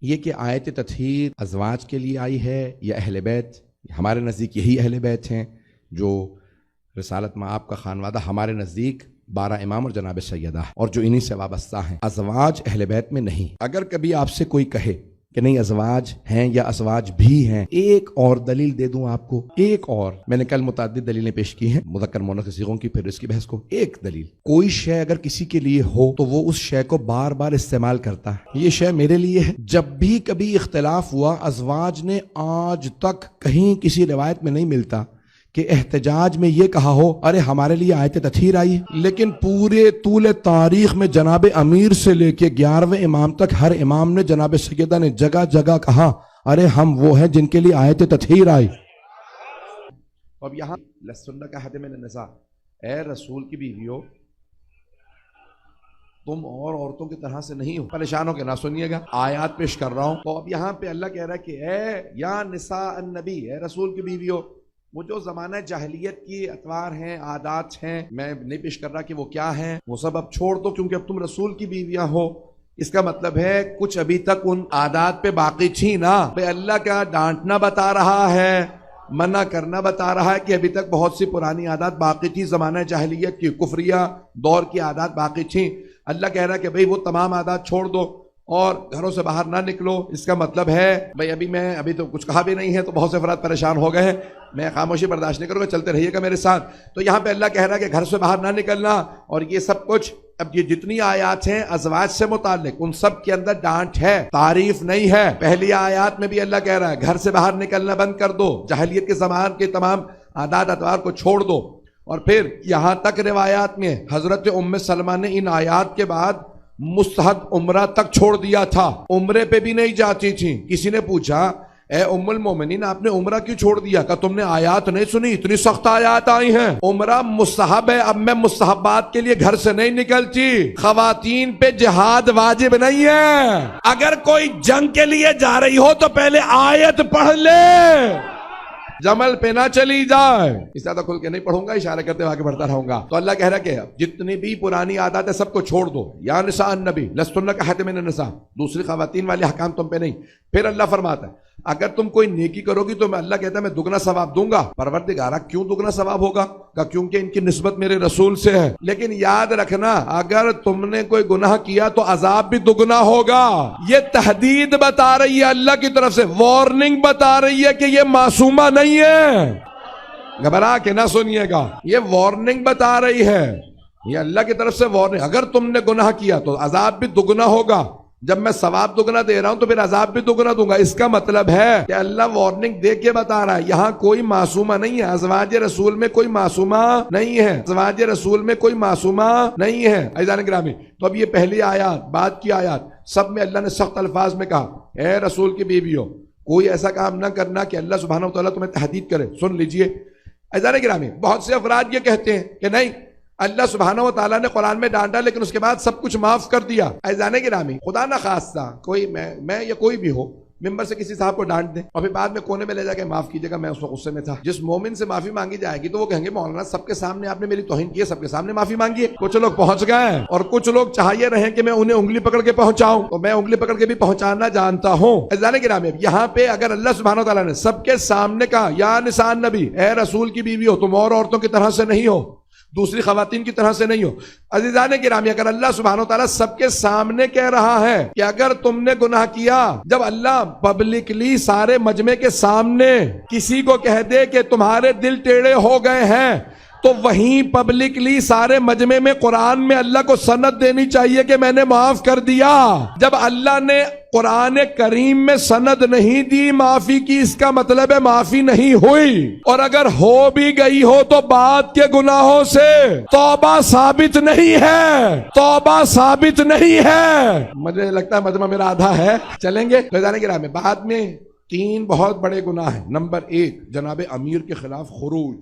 یہ کہ آیت تطہیر ازواج کے لیے آئی ہے یا اہل بیت، ہمارے نزدیک یہی اہل بیت ہیں جو رسالت مآب کا خانوادہ ہمارے نزدیک 12 امام اور جناب سیدہ اور جو انہی سے وابستہ ہیں۔ ازواج اہل بیت میں نہیں۔ اگر کبھی آپ سے کوئی کہے کہ نہیں ازواج ہیں یا ازواج بھی ہیں، ایک اور دلیل دے دوں آپ کو، ایک اور، میں نے کل متعدد دلیلیں پیش کی ہیں مذکر مؤنث صیغوں کی، پھر اس کی بحث کو، ایک دلیل، کوئی شے اگر کسی کے لیے ہو تو وہ اس شے کو بار بار استعمال کرتا ہے۔ یہ شے میرے لیے ہے۔ جب بھی کبھی اختلاف ہوا، ازواج نے آج تک کہیں کسی روایت میں نہیں ملتا کہ احتجاج میں یہ کہا ہو ارے ہمارے لیے آیت تطہیر آئی ہے، لیکن پورے طول تاریخ میں جناب امیر سے لے کے 11ویں امام تک ہر امام نے، جناب سیدہ نے جگہ جگہ کہا ارے ہم وہ ہیں جن کے لیے آیت تطہیر آئی۔ اب یہاں لسنہ کا حد من النساء، اے رسول کی بیویو تم اور عورتوں کی طرح سے نہیں ہو۔ پریشان ہو کے نہ سنیے گا، آیات پیش کر رہا ہوں۔ تو اب یہاں پہ اللہ کہہ رہا ہے کہ اے یا نساء النبی، اے رسول کی بیویو، وہ جو زمانہ جاہلیت کی اطوار ہیں، عادات ہیں، میں نہیں پیش کر رہا کہ وہ کیا ہیں، وہ سب اب چھوڑ دو، کیونکہ اب تم رسول کی بیویاں ہو۔ اس کا مطلب ہے کچھ ابھی تک ان عادات پہ باقی تھی نا، بے اللہ کا ڈانٹنا بتا رہا ہے، منع کرنا بتا رہا ہے کہ ابھی تک بہت سی پرانی عادات باقی تھی، زمانہ جاہلیت کی کفریہ دور کی عادات باقی تھیں۔ اللہ کہہ رہا ہے کہ بھئی وہ تمام عادات چھوڑ دو اور گھروں سے باہر نہ نکلو۔ اس کا مطلب ہے بھئی ابھی تو کچھ کہا بھی نہیں ہے تو بہت سے افراد پریشان ہو گئے ہیں، میں خاموشی برداشت نہیں کروں گا، چلتے رہیے گا میرے ساتھ۔ تو یہاں پہ اللہ کہہ رہا ہے کہ گھر سے باہر نہ نکلنا، اور یہ سب کچھ، اب یہ جتنی آیات ہیں ازواج سے متعلق ان سب کے اندر ڈانٹ ہے، تعریف نہیں ہے۔ پہلی آیات میں بھی اللہ کہہ رہا ہے گھر سے باہر نکلنا بند کر دو، جاہلیت کے زمان کے تمام عادات اطوار کو چھوڑ دو۔ اور پھر یہاں تک روایات میں حضرت ام سلمہ نے ان آیات کے بعد مستحب عمرہ تک چھوڑ دیا تھا، عمرے پہ بھی نہیں جاتی تھی۔ کسی نے پوچھا اے ام المومنین آپ نے عمرہ کیوں چھوڑ دیا؟ کہ تم نے آیات نہیں سنی، اتنی سخت آیات آئی ہیں، عمرہ مستحب ہے، اب میں مستحبات کے لیے گھر سے نہیں نکلتی۔ خواتین پہ جہاد واجب نہیں ہے، اگر کوئی جنگ کے لیے جا رہی ہو تو پہلے آیت پڑھ لے، جمل پہ نہ چلی جائے۔ اس زیادہ کھل کے نہیں پڑھوں گا، اشارہ کرتے ہوئے آگے بڑھتا رہوں گا۔ تو اللہ کہہ رہا کہ جتنی بھی پرانی عادات ہے سب کو چھوڑ دو، یا نساء النبی لستن کحد من النساء، دوسری خواتین والے حکام تم پہ نہیں۔ پھر اللہ فرماتا ہے اگر تم کوئی نیکی کرو گی تو میں اللہ کہتا ہے میں دگنا ثواب دوں گا۔ پروردگارہ کیوں دگنا ثواب ہوگا؟ کہ کیونکہ ان کی نسبت میرے رسول سے ہے۔ لیکن یاد رکھنا اگر تم نے کوئی گناہ کیا تو عذاب بھی دگنا ہوگا۔ یہ تحدید بتا رہی ہے اللہ کی طرف سے، وارننگ بتا رہی ہے کہ یہ معصومہ نہیں ہے، گھبرا کے نہ سنیے گا، یہ وارننگ بتا رہی ہے، یہ اللہ کی طرف سے وارننگ۔ اگر تم نے گناہ کیا تو عذاب بھی دگنا ہوگا، جب میں ثواب دگنا دے رہا ہوں تو پھر عذاب بھی دگنا دوں گا۔ اس کا مطلب ہے کہ اللہ وارننگ دے کے بتا رہا ہے یہاں کوئی معصومہ نہیں ہے، ازواج رسول میں کوئی معصومہ نہیں ہے، ازواج رسول میں کوئی معصومہ نہیں ہے۔ عزیزان گرامی، تو اب یہ پہلی آیات، بعد کی آیات، سب میں اللہ نے سخت الفاظ میں کہا اے رسول کی بیویوں کوئی ایسا کام نہ کرنا کہ اللہ سبحانہ و تعالیٰ تمہیں تحدید کرے۔ سن لیجئے عزیزان گرامی، بہت سے افراد یہ کہتے ہیں کہ نہیں اللہ سبحانہ و تعالیٰ نے قرآن میں ڈانٹا لیکن اس کے بعد سب کچھ معاف کر دیا۔ عزیزان گرامی، خدا نہ خواستہ کوئی میں یا کوئی بھی ہو ممبر سے کسی صاحب کو ڈانٹ دیں اور پھر بعد میں کونے میں لے جا کے معاف کیجیے گا میں اس وقت غصے میں تھا، جس مومن سے معافی مانگی جائے گی تو وہ کہیں گے مولانا سب کے سامنے آپ نے میری توہین کی ہے، سب کے سامنے معافی مانگی ہے۔ کچھ لوگ پہنچ گئے ہیں اور کچھ لوگ چاہیے رہیں کہ میں انہیں انگلی پکڑ کے پہنچاؤں، تو میں انگلی پکڑ کے بھی پہنچانا جانتا ہوں۔ عزیزان گرامی، یہاں پہ اگر اللہ سبحانہ و تعالیٰ نے سب کے سامنے کہا یا نساء النبی، اے رسول کی بیوی ہو تم اور عورتوں کی طرح سے نہیں ہو، دوسری خواتین کی طرح سے نہیں ہو۔ عزیزان گرامی، اگر اللہ سبحانہ وتعالیٰ سب کے سامنے کہہ رہا ہے کہ اگر تم نے گناہ کیا، جب اللہ پبلکلی سارے مجمع کے سامنے کسی کو کہہ دے کہ تمہارے دل ٹیڑھے ہو گئے ہیں، تو وہیں پبلکلی سارے مجمع میں قرآن میں اللہ کو سند دینی چاہیے کہ میں نے معاف کر دیا۔ جب اللہ نے قرآن کریم میں سند نہیں دی معافی کی، اس کا مطلب ہے معافی نہیں ہوئی، اور اگر ہو بھی گئی ہو تو بعد کے گناہوں سے توبہ ثابت نہیں ہے، توبہ ثابت نہیں ہے۔ مجھے لگتا ہے مجمع میرا آدھا ہے، چلیں گے؟ فیضان کرام میں بعد میں 3 بہت بڑے گناہ ہیں۔ نمبر 1 جناب امیر کے خلاف خروج،